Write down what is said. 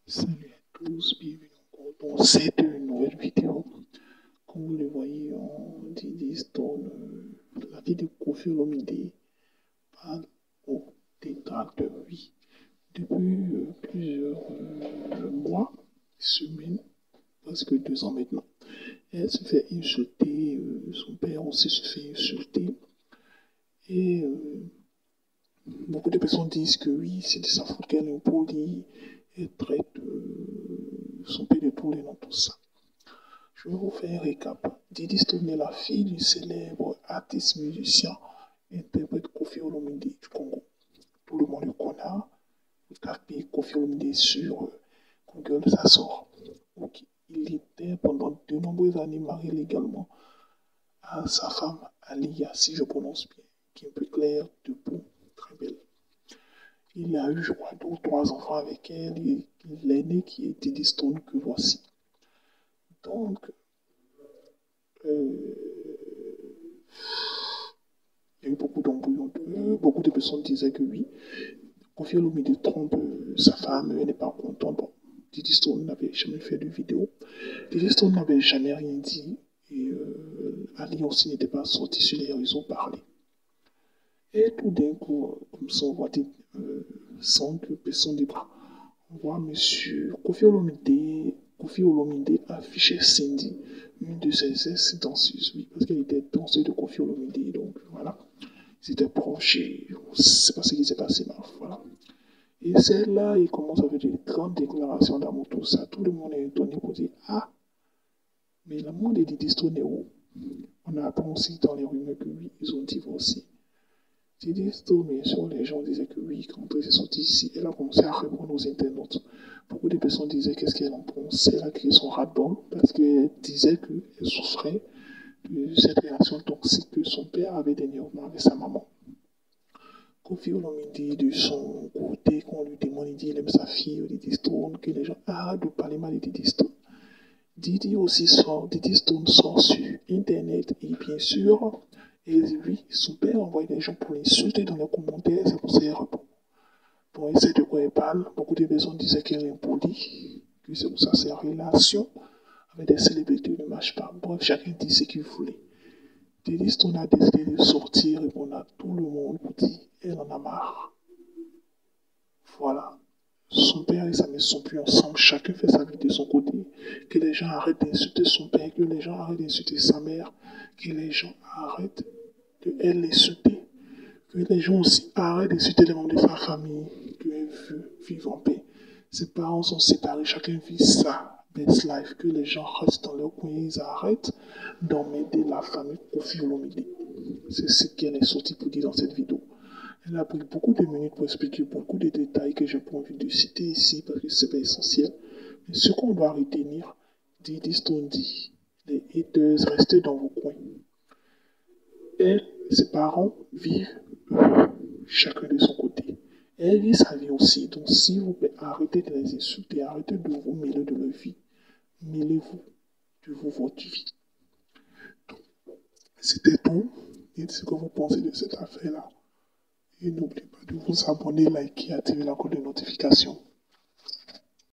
Salut à tous, bienvenue encore dans cette nouvelle vidéo. Comme vous le voyez, on dit Stone, la vie de Koffi Olomide parle aux détracteurs, oui. Depuis plusieurs mois, semaines, presque 2 ans maintenant, elle se fait insulter, son père aussi se fait insulter. Et beaucoup de personnes disent que oui, c'est de sa faute qu'elle est impolie, elle traite son père de poulet dans tout ça. Je vais vous faire un récap. Didi Stone est la fille du célèbre artiste musicien, interprète Koffi Olomide du Congo. Tout le monde le connaît. Vous tapez Koffi Olomide sur Google, ça sort. Okay. Il était pendant de nombreuses années marié légalement à sa femme Alia, si je prononce bien, qui est un peu claire, de peau, très belle. Il a eu, je crois, 2 ou 3 enfants avec elle, et l'aîné qui est Didi Stone que voici. Donc, il y a eu beaucoup d'embrouilles. Beaucoup de personnes disaient que oui, Koffi Olomide trompe sa femme, elle n'est pas contente. Bon, Didi Stone n'avait jamais fait de vidéo. Didi Stone n'avait jamais rien dit. Et Ali aussi n'était pas sorti sur les réseaux parler. Et tout d'un coup, comme ça, on voit sans que personne ne bras. On voit monsieur Koffi Olomide afficher Cindy, une de ses ex-danseuses, oui, parce qu'elle était danseuse de Koffi Olomide, donc voilà. Ils étaient proches et je ne sais pas ce qui s'est passé, mais voilà. Et celle-là, il commence à faire des grandes déclarations d'amour, tout ça. Tout le monde est étonné pour dire, ah, mais l'amour de Didi Stone est où? On a appris aussi dans les rumeurs que oui, ils ont divorcé. Didi Stone, bien sûr, les gens disaient que oui, quand elle est sortie ici, elle a commencé à répondre aux internautes. Beaucoup de personnes disaient qu'est-ce qu'elle en pensait, elle a créé son ras-le-bol, parce qu'elle disait qu'elle souffrait de cette relation toxique que son père avait dernièrement avec sa maman. Koffi Olomide, de son côté, quand on lui demande, il dit qu'il aime sa fille, Didi Stone, que les gens arrêtent de parler mal de Didi Stone. Didi Stone sort sur Internet et bien sûr, et lui, son père envoie des gens pour l'insulter dans les commentaires, c'est pour ça qu'il répond. Bon, il sait de quoi il parle. Beaucoup de personnes disaient qu'elle est impolie, que c'est pour ça que ses relations avec des célébrités ne marchent pas. Bref, chacun dit ce qu'il voulait. Didi Stone a décidé de sortir, répondre à tout le monde pour dire elle en a marre. Voilà. Son père et sa mère ne sont plus ensemble, chacun fait sa vie de son côté. Que les gens arrêtent d'insulter son père, que les gens arrêtent d'insulter sa mère, que les gens arrêtent de l'insulter, que les gens aussi arrêtent d'insulter les membres de sa famille, qu'elle veut vivre en paix. Ses parents sont séparés, chacun vit sa best life, que les gens restent dans leur coin, ils arrêtent d'emmerder la famille Koffi Olomide. C'est ce qu'elle est sortie pour dire dans cette vidéo. Elle a pris beaucoup de minutes pour expliquer beaucoup de détails que je n'ai pas envie de citer ici parce que ce n'est pas essentiel. Mais ce qu'on doit retenir, Didi Stone dit, les haters, restez dans vos coins. Elle et ses parents vivent chacun de son côté. Elle vit sa vie aussi. Donc s'il vous plaît, arrêtez de les insulter, arrêtez de vous mêler de leur vie. Mêlez-vous de votre vie. C'était tout. Dites ce que vous pensez de cette affaire-là. Et n'oubliez pas de vous abonner, liker et activer la cloche de notification.